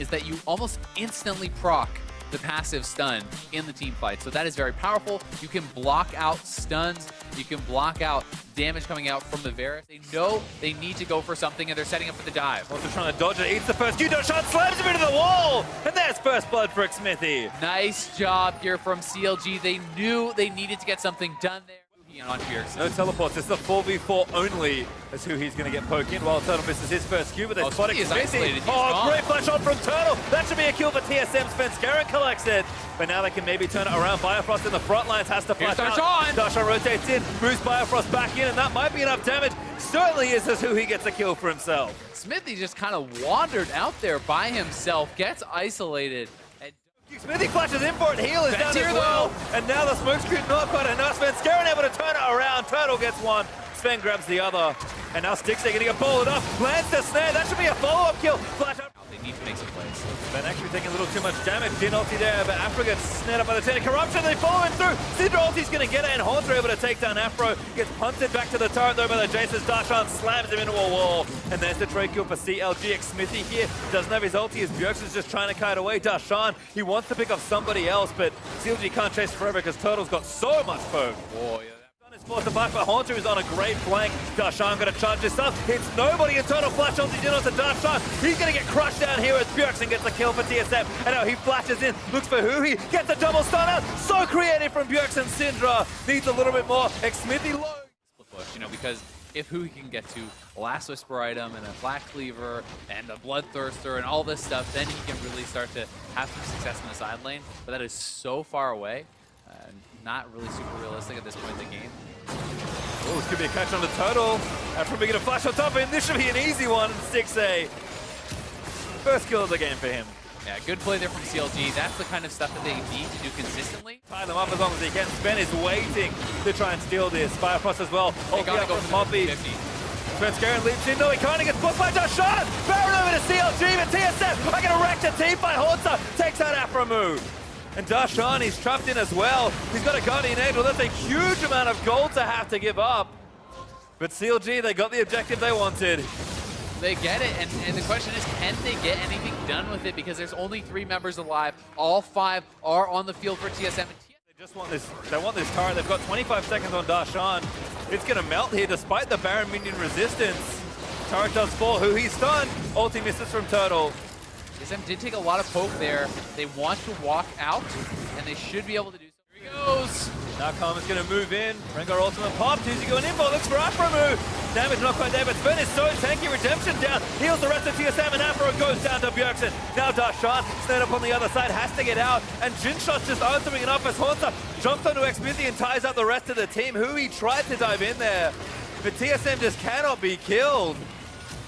is that you almost instantly proc the passive stun in the team fight. So that is very powerful. You can block out stuns. You can block out damage coming out from the Varus. They know they need to go for something, and they're setting up for the dive. Also trying to dodge it. Eats the first Q-dot shot, slams him into the wall! And there's first blood for Smithy. Nice job here from CLG. They knew they needed to get something done there. On No teleports, it's the 4v4 only as who he's going to get poked in while Turtle misses his first Q, but they're spotting Smithy. Oh, great flash on from Turtle. That should be a kill for TSM. Svenskeren collects it. But now they can maybe turn it around. Biofrost in the front lines has to flash out. Darshan rotates in, moves Biofrost back in, and that might be enough damage. Certainly is as who he gets a kill for himself. Smithy just kind of wandered out there by himself, gets isolated. Smithy flashes in for it, heal is down as well. And now the smoke screen not quite enough. Svenskeren able to turn it around. Turtle gets one. Sven grabs the other. And now Stixxay going to get bowled up. Lands the snare. That should be a follow-up kill. Flash up. They need to make some plays. Sven actually taking a little too much damage. Jin ulti there, but Afro gets snared up by the turret. Corruption, they follow him through. Syndra ulti's going to get it, and Haunter able to take down Afro. Gets punted back to the turret though by the Jace as Darshan slams him into a wall. And there's the trade kill for CLG. Smithy here doesn't have his ulti as Bjergsen's just trying to kite away. Darshan, he wants to pick up somebody else, but CLG can't chase forever because Turtle's got so much poke. Oh, yeah. Is forced to fight, but Haunter is on a great flank. Darshan going to charge this up. Hits nobody in Turtle. Flash ulti in onto Darshan. He's going to get crushed down here as Bjergsen gets a kill for TSM. And now he flashes in, looks for Huhi, gets a double stunner. So creative from Bjergsen. Syndra needs a little bit more. Smithy low. Push, you know, because if Huhi can get to a Last Whisper item and a Black Cleaver and a Bloodthirster and all this stuff, then he can really start to have some success in the side lane. But that is so far away. Not really super realistic at this point in the game. Oh, this could be a catch on the Turtle. After we get a flash on top, and this should be an easy one. Stixxay. First kill of the game for him. Yeah, good play there from CLG. That's the kind of stuff that they need to do consistently. Tie them up as long as they can. Sven is waiting to try and steal this. Biofrost as well. They gotta go for Moppy. Svenskeren leaps in. No, he can't. He gets blocked by Darshan. Baron over to CLG, but TSM are going to wreck the team by Haunter. Takes out Afro move. And Darshan, he's trapped in as well. He's got a Guardian Angel. That's a huge amount of gold to have to give up. But CLG, they got the objective they wanted. They get it, and the question is, can they get anything done with it? Because there's only 3 members alive. All 5 are on the field for TSM. They just want this. They want this turret. They've got 25 seconds on Darshan. It's going to melt here despite the Baron minion resistance. Turret does fall. Who he's stunned. Ulti misses from Turtle. TSM did take a lot of poke there. They want to walk out, and they should be able to do so. Here he goes. Now Karma's going to move in. Rengar ultimate popped. Who's he going in for? Looks for Afro move. Damage not quite there, but Sven is so tanky. Redemption down. Heals the rest of TSM, and Afro goes down to Bjergsen. Now Darshan, snared up on the other side, has to get out. And Jinshot's just answering enough as Haunter jumps onto Smithy and ties up the rest of the team. Hui tried to dive in there, but TSM just cannot be killed.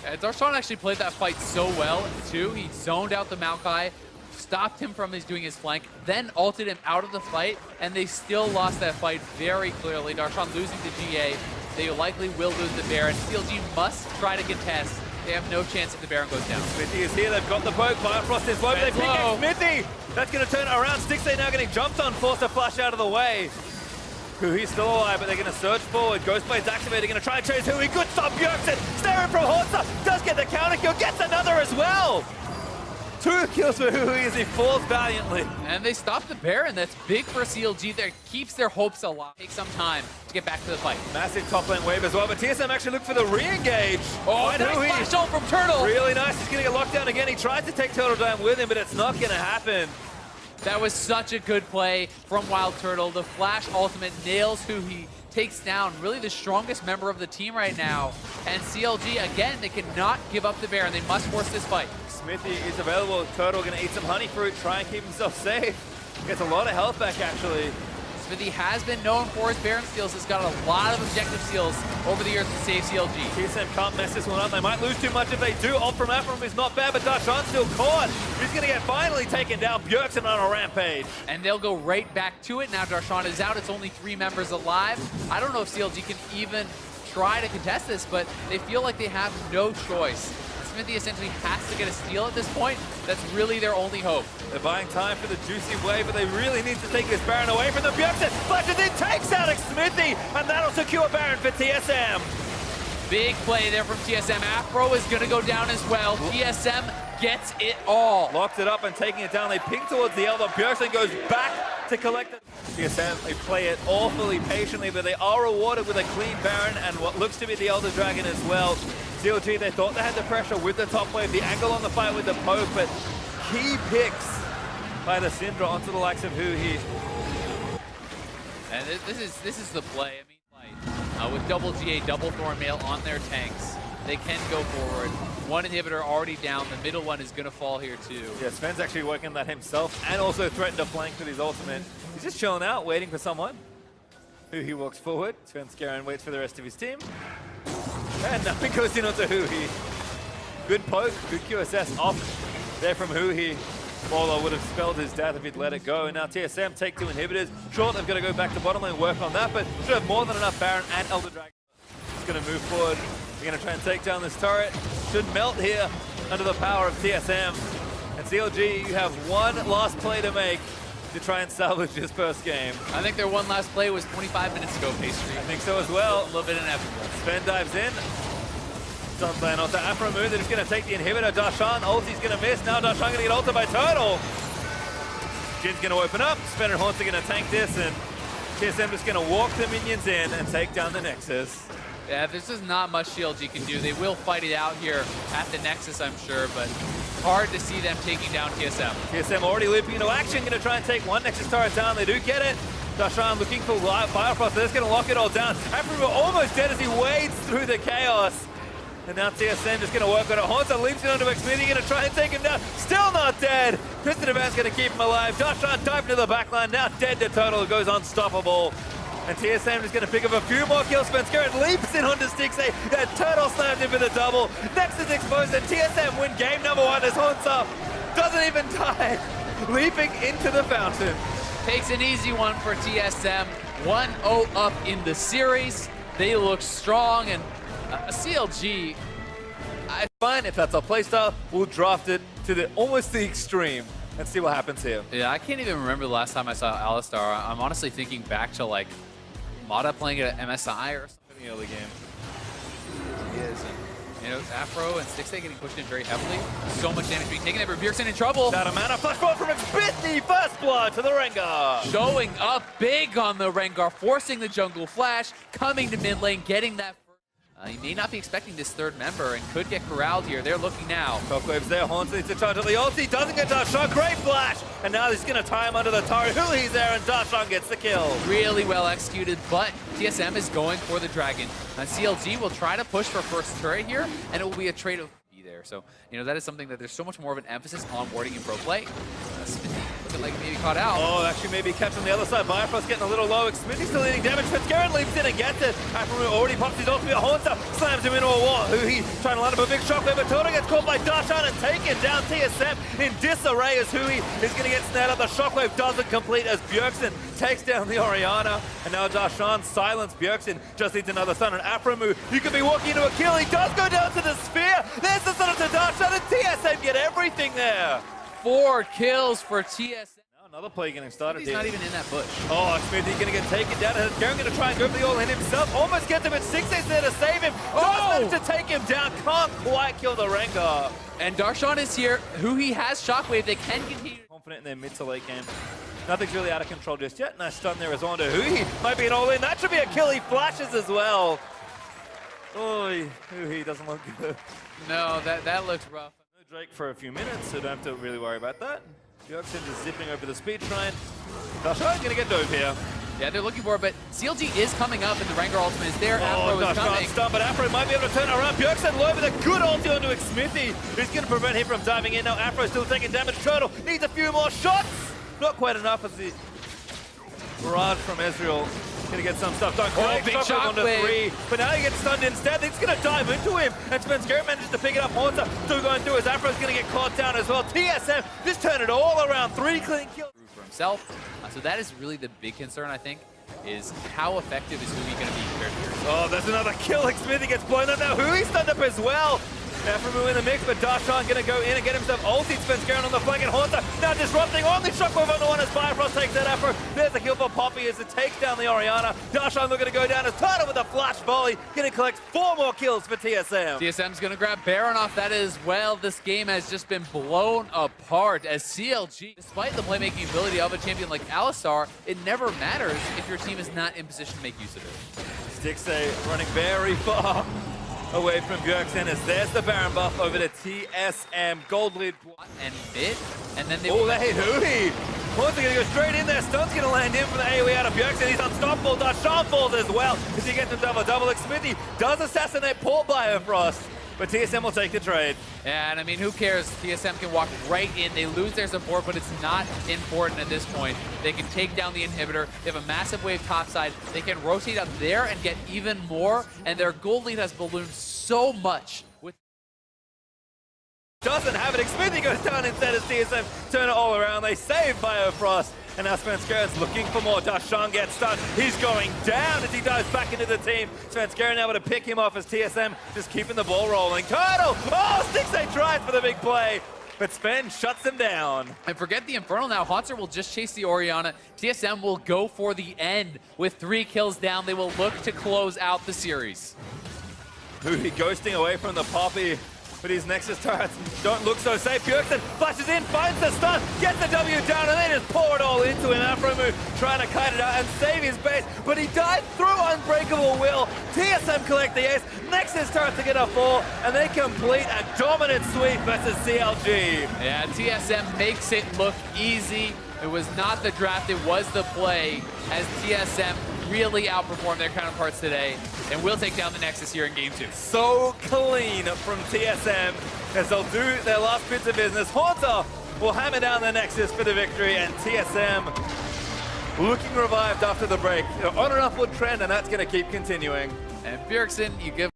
Darshan actually played that fight so well, too. He zoned out the Maokai, stopped him from doing his flank, then ulted him out of the fight, and they still lost that fight very clearly. Darshan losing to GA. They likely will lose the Baron. CLG must try to contest. They have no chance if the Baron goes down. Smithy is here. They've got the poke. Biofrost is low. They pick up Smithy. That's going to turn it around. Stixxay now getting jumped on, forced to flash out of the way. Hui's still alive, but they're going to surge forward. Ghostblade's activated, going to try and chase Hui. Good stop, Bjergsen. Staring from Haunter. Does get the counter kill. Gets another as well. 2 kills for Hui as he falls valiantly. And they stop the Baron. That's big for CLG. That keeps their hopes alive. Takes some time to get back to the fight. Massive top lane wave as well, but TSM actually look for the re-engage. Oh, nice flash ult from Turtle. Really nice. He's going to get locked down again. He tried to take Turtle down with him, but it's not going to happen. That was such a good play from Wild Turtle. The flash ultimate nails Huhi, takes down really the strongest member of the team right now. And CLG, again, they cannot give up the Baron. They must force this fight. Smithy is available. Turtle going to eat some honey fruit, try and keep himself safe. Gets a lot of health back, actually. Smithy has been known for his Baron steals. He's got a lot of objective steals over the years to save CLG. TSM can't mess this one up. They might lose too much if they do. Ult from Afro is not bad, but Darshan's still caught. He's going to get finally taken down. Bjergsen on a rampage. And they'll go right back to it. Now Darshan is out. It's only 3 members alive. I don't know if CLG can even try to contest this, but they feel like they have no choice. Smithy essentially has to get a steal at this point. That's really their only hope. They're buying time for the juicy wave, but they really need to take this Baron away from them. Bjergsen flashes in, takes out Smithy, and that'll secure Baron for TSM. Big play there from TSM. Afro is going to go down as well. TSM gets it all. Locked it up and taking it down. They ping towards the elbow. Bjergsen goes back to collect it. TSM, they play it awfully patiently, but they are rewarded with a clean Baron and what looks to be the Elder Dragon as well. CLG, they thought they had the pressure with the top wave, the angle on the fight with the poke, but key picks by the Syndra onto the likes of Huhi. And this is the play. I mean, with double GA, double Thornmail on their tanks, they can go forward. One inhibitor already down. The middle one is going to fall here too. Yeah, Sven's actually working on that himself and also threatened to flank with his ultimate. He's just chilling out, waiting for someone. Huhi walks forward. Sven Skaran waits for the rest of his team. And nothing goes in onto Huhi. Good poke, good QSS off there from Huhi. Bolo would have spelled his death if he'd let it go. And now TSM take 2 inhibitors. Sure, they've got to go back to bottom lane, work on that, but should have more than enough Baron and Elder Dragon. He's going to move forward. They're going to try and take down this turret. Should melt here under the power of TSM. And CLG, you have one last play to make to try and salvage this first game. I think their one last play was 25 minutes ago, Pastry. I think so as well. A little bit inevitable. Sven dives in. Sunplan onto Afro move. They're just going to take the inhibitor. Darshan, ulti's going to miss. Now Darshan going to get ulted by Turtle. Jin's going to open up. Sven and Haunts are going to tank this, and TSM just going to walk the minions in and take down the Nexus. Yeah, this is not much CLG can do. They will fight it out here at the Nexus, I'm sure, but hard to see them taking down TSM. TSM already looping into action, going to try and take one Nexus turret down. They do get it. Darshan looking for Firefrost. They're just going to lock it all down. Afro almost dead as he wades through the chaos. And now TSM just going to work on it. Haunter leaps in onto Xmithy, going to try and take him down. Still not dead. Tristan Evans going to keep him alive. Darshan diving to the backline. Now dead to Turtle, goes unstoppable. And TSM is going to pick up a few more kills. Spencer leaps in onto Stixxay. That Turtle slammed him for the double. Nexus exposed, and TSM win game number 1 as Haunter doesn't even die. Leaping into the fountain. Takes an easy one for TSM. 1-0 up in the series. They look strong, and CLG, Fine, if that's our playstyle, we'll draft it to almost the extreme and see what happens here. Yeah, I can't even remember the last time I saw Alistar. I'm honestly thinking back to like Mata playing it at MSI or something In the early game. he is. And, you know, Afro and Stixxay getting pushed in very heavily. So much damage being taken there, but Bjergsen in trouble. Out of mana, flash forward from Xmithy, first blood to the Rengar. Showing up big on the Rengar, forcing the jungle flash, coming to mid lane, getting that. He may not be expecting this third member and could get corralled here. They're looking now. Shockwave's there, Haunts needs to charge at the ulti, doesn't get Darshan, great flash! And now he's gonna tie him under the turret. Huli's there and Darshan gets the kill. Really well executed, but TSM is going for the dragon. And CLG will try to push for first turret here, and it will be a trade of be there. So, you know, that is something that there's so much more of an emphasis on warding in pro play. Smithy looking like maybe caught out. Oh, actually maybe kept on the other side. Bifrost getting a little low. Xmithy's still eating damage. Fitzgerald leaps in and gets it. Afro already pops his ultimate. Haunter slams him into a wall. Huhi trying to line up a big shockwave, but Toto gets caught by Darshan and taken down. TSM in disarray as Huhi is going to get snared up. The shockwave doesn't complete as Bjergsen takes down the Orianna. And now Darshan silenced Bjergsen. Just needs another stun. And Afro move. You could be walking into a kill. He does go down to the spear. There's the stun to Darshan, and TSM get everything there. 4 kills for TSM. Now another play getting started He's here. not even in that bush. Oh, Xmithy gonna get taken down, and Garen gonna try and go for the all-in himself. Almost gets him, but Stixxay's there to save him. Oh! Just managed to take him down. Can't quite kill the Rengar. And Darshan is here. Huhi has Shockwave. They can continue. Confident in their mid to late game. Nothing's really out of control just yet. Nice stun there as Ondo. Huhi might be an all-in. That should be a kill. He flashes as well. Oh, Huhi doesn't look good. No, that looks rough. No Drake for a few minutes, so don't have to really worry about that. Bjergsen just zipping over the speed shrine. Darshan's gonna get dove here. Yeah, they're looking for it, but CLG is coming up, and the Rengar ultimate is there. Afro is coming. Stun, but Afro might be able to turn around. Bjergsen low with a good ulti onto Xmithy, who's going to prevent him from diving in. Now Afro still taking damage. Turtle needs a few more shots. Not quite enough as the barrage from Ezreal. Going to get some stuff done. Oh, big shockwave. 3, but now he gets stunned instead. He's going to dive into him, and Spencer manages to pick it up. Haunter still going through as Afro's going to get caught down as well. TSM just turn it all around. 3 clean kills. For himself. So that is really the big concern, I think, is how effective is Huhi going to be compared to yours? Oh, there's another kill. Xmithy gets blown up now. Hui's stunned up as well. Afro in the mix, but Darshan going to go in and get himself ulti. Spencer on the flank, and Haunter now now disrupting. Only shockwave on the one as Bifrost takes that Afro. There's a kill for Poppy as to take down the Orianna. Darshan looking to go down as Tata with a flash volley. Gonna collect 4 more kills for TSM. TSM's gonna grab Baron off that as well. This game has just been blown apart as CLG, despite the playmaking ability of a champion like Alistar, it never matters if your team is not in position to make use of it. Stixxay running very far away from Bjergsen as there's the Baron buff over to TSM. Gold lead. And mid, and then they... Oh, they hit Hui. Haunter gonna go straight in there. Stun's gonna land in from the AoE out of Bjergsen. He's unstoppable. Darshan falls as well as he gets him double. Xmithie does assassinate Port Biofrost, but TSM will take the trade. Yeah, and I mean, who cares? TSM can walk right in. They lose their support, but it's not important at this point. They can take down the inhibitor. They have a massive wave topside. They can rotate up there and get even more, and their gold lead has ballooned so much. Doesn't have it. Xmithie goes down instead as TSM turn it all around. They save Biofrost. And now Svenskeren looking for more. Darshan gets stunned. He's going down as he dives back into the team. Svenskeren able to pick him off as TSM just keeping the ball rolling. Turtle! Oh, Stixxay tries for the big play, but Sven shuts him down. And forget the Infernal now. Haunter will just chase the Orianna. TSM will go for the end with 3 kills down. They will look to close out the series. Hui ghosting away from the Poppy. But his Nexus turrets don't look so safe. Bjergsen flashes in, finds the stun, gets the W down, and they just pour it all into him. Afro move, trying to kite it out and save his base, but he died through Unbreakable Will. TSM collect the ace, Nexus turrets to get a 4, and they complete a dominant sweep versus CLG. Yeah, TSM makes it look easy. It was not the draft, it was the play, as TSM really outperformed their counterparts today, and will take down the Nexus here in Game 2. So clean from TSM as they'll do their last bits of business. Haunter will hammer down the Nexus for the victory, and TSM looking revived after the break. They're on an upward trend, and that's going to keep continuing. And Bjergsen, you give